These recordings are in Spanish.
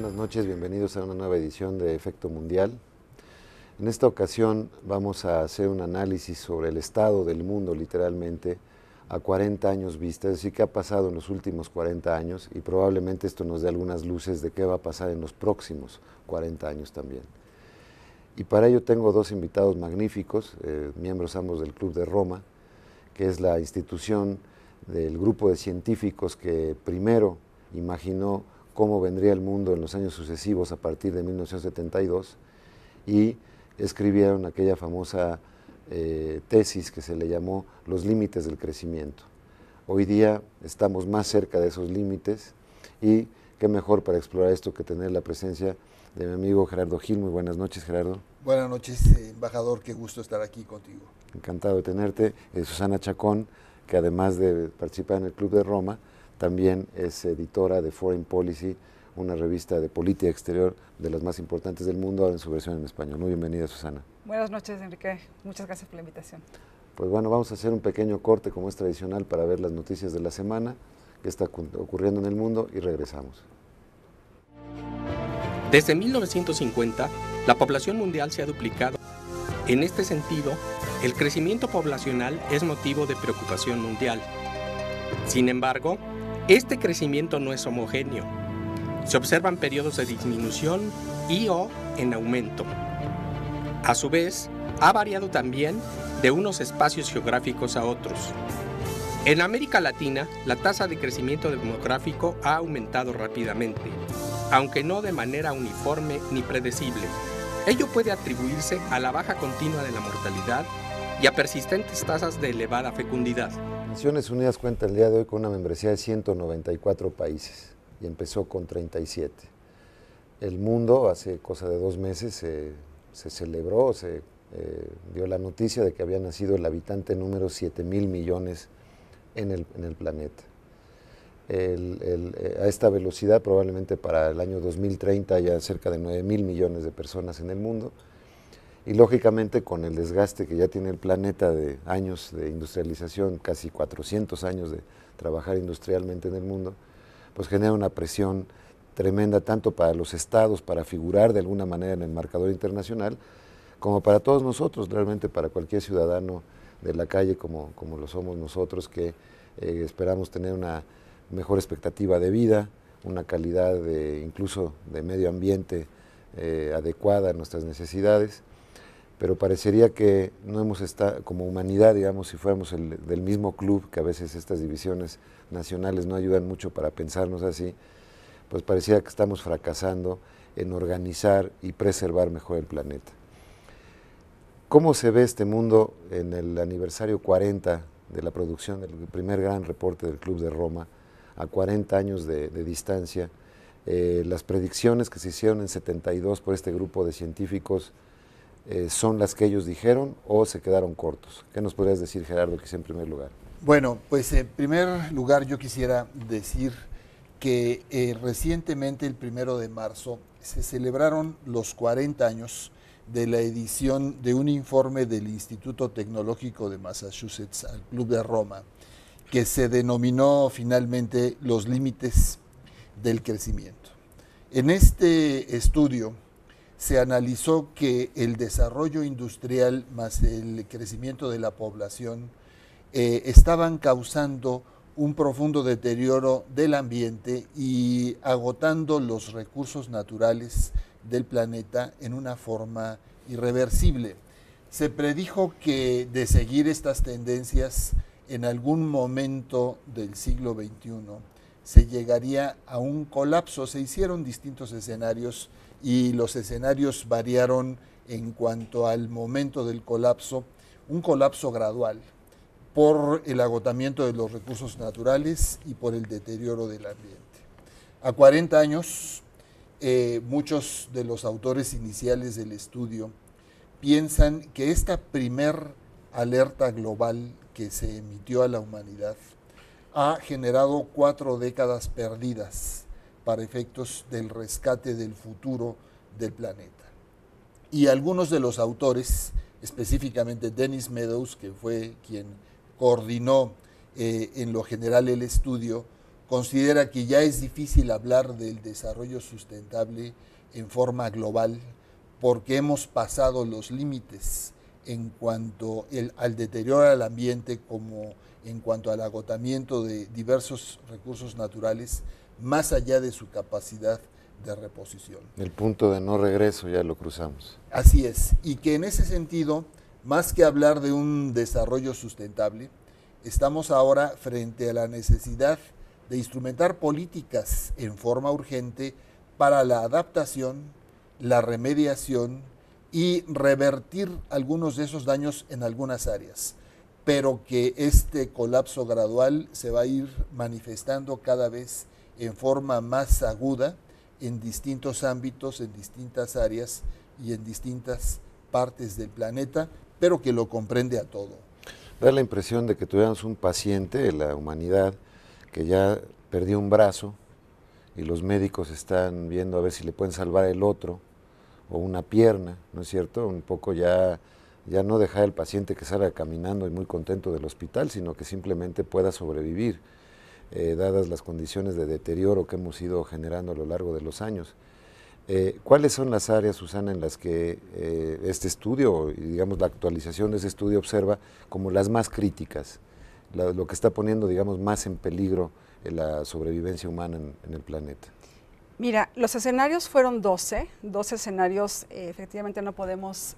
buenas noches, bienvenidos a una nueva edición de Efecto Mundial. En esta ocasión vamos a hacer un análisis sobre el estado del mundo, literalmente, a 40 años vista, es decir, qué ha pasado en los últimos 40 años y probablemente esto nos dé algunas luces de qué va a pasar en los próximos 40 años también. Y para ello tengo dos invitados magníficos, miembros ambos del Club de Roma, que es la institución del grupo de científicos que primero imaginó cómo vendría el mundo en los años sucesivos a partir de 1972 y escribieron aquella famosa tesis que se le llamó Los límites del crecimiento. Hoy día estamos más cerca de esos límites y qué mejor para explorar esto que tener la presencia de mi amigo Gerardo Gil. Muy buenas noches, Gerardo. Buenas noches, embajador, qué gusto estar aquí contigo. Encantado de tenerte. Susana Chacón, que además de participar en el Club de Roma, también es editora de Foreign Policy, una revista de política exterior de las más importantes del mundo, ahora en su versión en español. Muy bienvenida, Susana. Buenas noches, Enrique. Muchas gracias por la invitación. Pues bueno, vamos a hacer un pequeño corte, como es tradicional, para ver las noticias de la semana, qué está ocurriendo en el mundo, y regresamos. Desde 1950, la población mundial se ha duplicado. En este sentido, el crecimiento poblacional es motivo de preocupación mundial. Sin embargo, este crecimiento no es homogéneo. Se observan periodos de disminución y/o en aumento. A su vez, ha variado también de unos espacios geográficos a otros. En América Latina, la tasa de crecimiento demográfico ha aumentado rápidamente, aunque no de manera uniforme ni predecible. Ello puede atribuirse a la baja continua de la mortalidad y a persistentes tasas de elevada fecundidad. Naciones Unidas cuenta el día de hoy con una membresía de 194 países y empezó con 37. El mundo, hace cosa de 2 meses, se celebró, se dio la noticia de que había nacido el habitante número 7,000 millones en el planeta. A esta velocidad, probablemente para el año 2030 haya cerca de 9,000 millones de personas en el mundo. Y lógicamente con el desgaste que ya tiene el planeta de años de industrialización, casi 400 años de trabajar industrialmente en el mundo, pues genera una presión tremenda tanto para los estados, para figurar de alguna manera en el marcador internacional, como para todos nosotros, realmente para cualquier ciudadano de la calle como lo somos nosotros, que esperamos tener una mejor expectativa de vida, una calidad incluso de medio ambiente adecuada a nuestras necesidades. Pero parecería que no hemos estado, como humanidad, digamos, si fuéramos del mismo club, que a veces estas divisiones nacionales no ayudan mucho para pensarnos así, pues pareciera que estamos fracasando en organizar y preservar mejor el planeta. ¿Cómo se ve este mundo en el aniversario 40 de la producción del primer gran reporte del Club de Roma, a 40 años de distancia? Las predicciones que se hicieron en 72 por este grupo de científicos, ¿son las que ellos dijeron o se quedaron cortos? ¿Qué nos podrías decir, Gerardo, quizá en primer lugar? Bueno, pues en primer lugar yo quisiera decir que recientemente, el 1 de marzo, se celebraron los 40 años de la edición de un informe del Instituto Tecnológico de Massachusetts al Club de Roma, que se denominó finalmente Los límites del crecimiento. En este estudio se analizó que el desarrollo industrial más el crecimiento de la población estaban causando un profundo deterioro del ambiente y agotando los recursos naturales del planeta en una forma irreversible. Se predijo que de seguir estas tendencias, en algún momento del siglo XXI se llegaría a un colapso. Se hicieron distintos escenarios y los escenarios variaron en cuanto al momento del colapso, un colapso gradual por el agotamiento de los recursos naturales y por el deterioro del ambiente. A 40 años, muchos de los autores iniciales del estudio piensan que esta primer alerta global que se emitió a la humanidad ha generado 4 décadas perdidas para efectos del rescate del futuro del planeta. Y algunos de los autores, específicamente Dennis Meadows, que fue quien coordinó en lo general el estudio, considera que ya es difícil hablar del desarrollo sustentable en forma global porque hemos pasado los límites en cuanto al deterioro del ambiente como en cuanto al agotamiento de diversos recursos naturales más allá de su capacidad de reposición. El punto de no regreso ya lo cruzamos. Así es, y que en ese sentido, más que hablar de un desarrollo sustentable, estamos ahora frente a la necesidad de instrumentar políticas en forma urgente para la adaptación, la remediación y revertir algunos de esos daños en algunas áreas, pero que este colapso gradual se va a ir manifestando cada vez en forma más aguda en distintos ámbitos, en distintas áreas y en distintas partes del planeta, pero que lo comprende a todo. Da la impresión de que tuviéramos un paciente de la humanidad que ya perdió un brazo y los médicos están viendo a ver si le pueden salvar el otro o una pierna, ¿no es cierto? Un poco ya no dejar al paciente que salga caminando y muy contento del hospital, sino que simplemente pueda sobrevivir, dadas las condiciones de deterioro que hemos ido generando a lo largo de los años. ¿Cuáles son las áreas, Susana, en las que este estudio, y digamos la actualización de ese estudio observa como las más críticas, lo que está poniendo, digamos, más en peligro la sobrevivencia humana en el planeta? Mira, los escenarios fueron 12 escenarios, efectivamente no podemos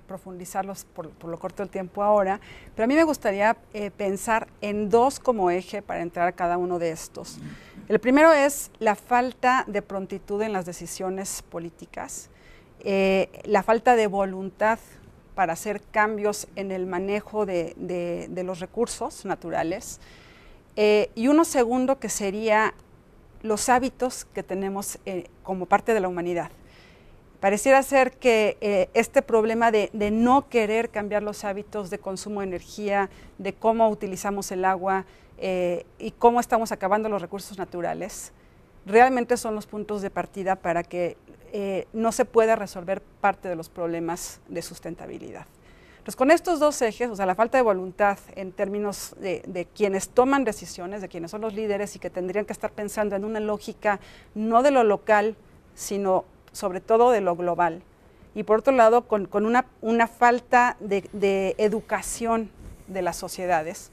profundizarlos por lo corto del tiempo ahora, pero a mí me gustaría pensar en 2 como eje para entrar a cada uno de estos. El primero es la falta de prontitud en las decisiones políticas, la falta de voluntad para hacer cambios en el manejo de los recursos naturales, y uno segundo que sería los hábitos que tenemos como parte de la humanidad. Pareciera ser que este problema de no querer cambiar los hábitos de consumo de energía, de cómo utilizamos el agua y cómo estamos acabando los recursos naturales, realmente son los puntos de partida para que no se pueda resolver parte de los problemas de sustentabilidad. Entonces, con estos 2 ejes, o sea, la falta de voluntad en términos de quienes toman decisiones, de quienes son los líderes y que tendrían que estar pensando en una lógica no de lo local, sino sobre todo de lo global. Y por otro lado, con una falta de educación de las sociedades.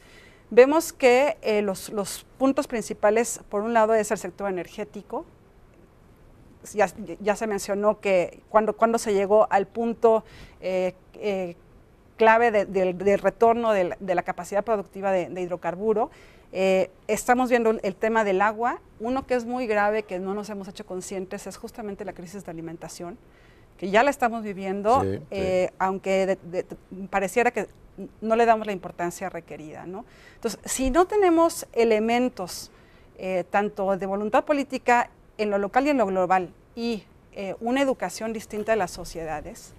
Vemos que los puntos principales, por un lado, es el sector energético. Ya se mencionó que cuando se llegó al punto clave del retorno de la capacidad productiva de hidrocarburo. Estamos viendo el tema del agua. Uno que es muy grave, que no nos hemos hecho conscientes, es justamente la crisis de alimentación, que ya la estamos viviendo, sí. Aunque pareciera que no le damos la importancia requerida, ¿no? Entonces, si no tenemos elementos tanto de voluntad política en lo local y en lo global y una educación distinta de las sociedades,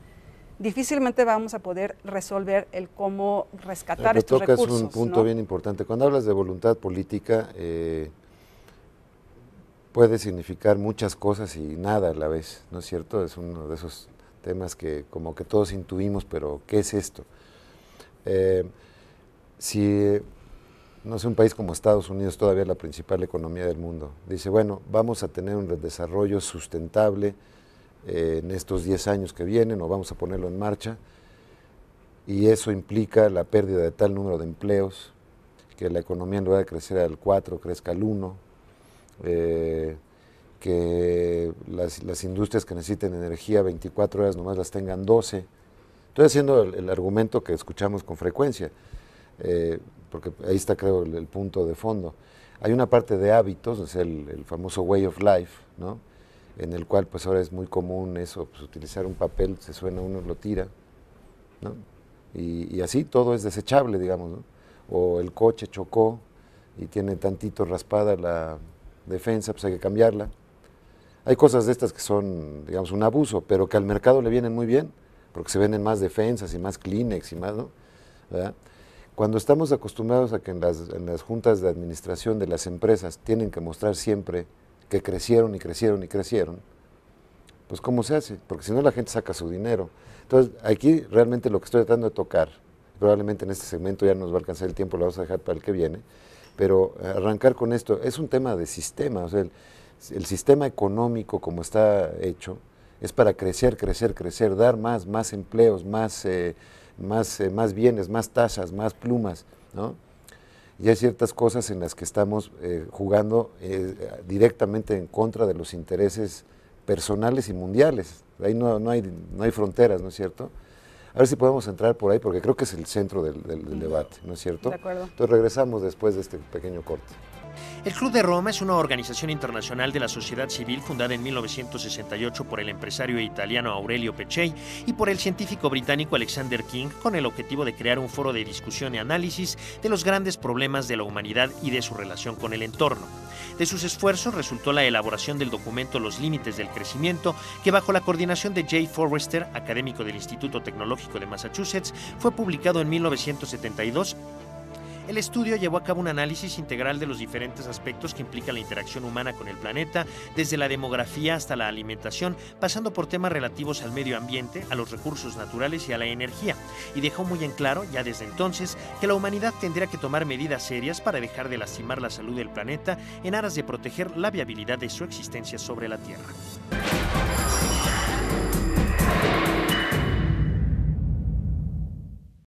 difícilmente vamos a poder resolver el cómo rescatar estos recursos. Tocas un punto, ¿no?, bien importante. Cuando hablas de voluntad política, puede significar muchas cosas y nada a la vez, ¿no es cierto? Es uno de esos temas que como que todos intuimos, pero ¿qué es esto? Si, no sé, un país como Estados Unidos, todavía la principal economía del mundo, dice, bueno, vamos a tener un desarrollo sustentable en estos 10 años que vienen, o vamos a ponerlo en marcha, y eso implica la pérdida de tal número de empleos, que la economía en lugar de crecer al 4, crezca al 1, que las industrias que necesiten energía 24 horas nomás las tengan 12. Estoy haciendo el argumento que escuchamos con frecuencia, porque ahí está, creo, el punto de fondo. Hay una parte de hábitos, o sea, el famoso way of life, ¿no?, en el cual pues ahora es muy común eso, pues, utilizar un papel, se suena, uno lo tira, ¿no? Y así todo es desechable, digamos, ¿no? O el coche chocó y tiene tantito raspada la defensa, pues hay que cambiarla. Hay cosas de estas que son, digamos, un abuso, pero que al mercado le vienen muy bien, porque se venden más defensas y más Kleenex y más, ¿no?, ¿verdad? Cuando estamos acostumbrados a que en las juntas de administración de las empresas tienen que mostrar siempre que crecieron y crecieron y crecieron, pues ¿cómo se hace? Porque si no la gente saca su dinero. Entonces, aquí realmente lo que estoy tratando de tocar, probablemente en este segmento ya nos va a alcanzar el tiempo, lo vamos a dejar para el que viene, Pero arrancar con esto, es un tema de sistema, o sea, el sistema económico como está hecho es para crecer, crecer, crecer, dar más empleos, más bienes, más tasas, más plumas, ¿no? Y hay ciertas cosas en las que estamos jugando directamente en contra de los intereses personales y mundiales. Ahí no hay fronteras, ¿no es cierto? A ver si podemos entrar por ahí, porque creo que es el centro del debate, ¿no es cierto? De acuerdo. Entonces regresamos después de este pequeño corte. El Club de Roma es una organización internacional de la sociedad civil fundada en 1968 por el empresario italiano Aurelio Peccei y por el científico británico Alexander King, con el objetivo de crear un foro de discusión y análisis de los grandes problemas de la humanidad y de su relación con el entorno. De sus esfuerzos resultó la elaboración del documento Los Límites del Crecimiento, que bajo la coordinación de Jay Forrester, académico del Instituto Tecnológico de Massachusetts, fue publicado en 1972. El estudio llevó a cabo un análisis integral de los diferentes aspectos que implica la interacción humana con el planeta, desde la demografía hasta la alimentación, pasando por temas relativos al medio ambiente, a los recursos naturales y a la energía, y dejó muy en claro, ya desde entonces, que la humanidad tendría que tomar medidas serias para dejar de lastimar la salud del planeta en aras de proteger la viabilidad de su existencia sobre la Tierra.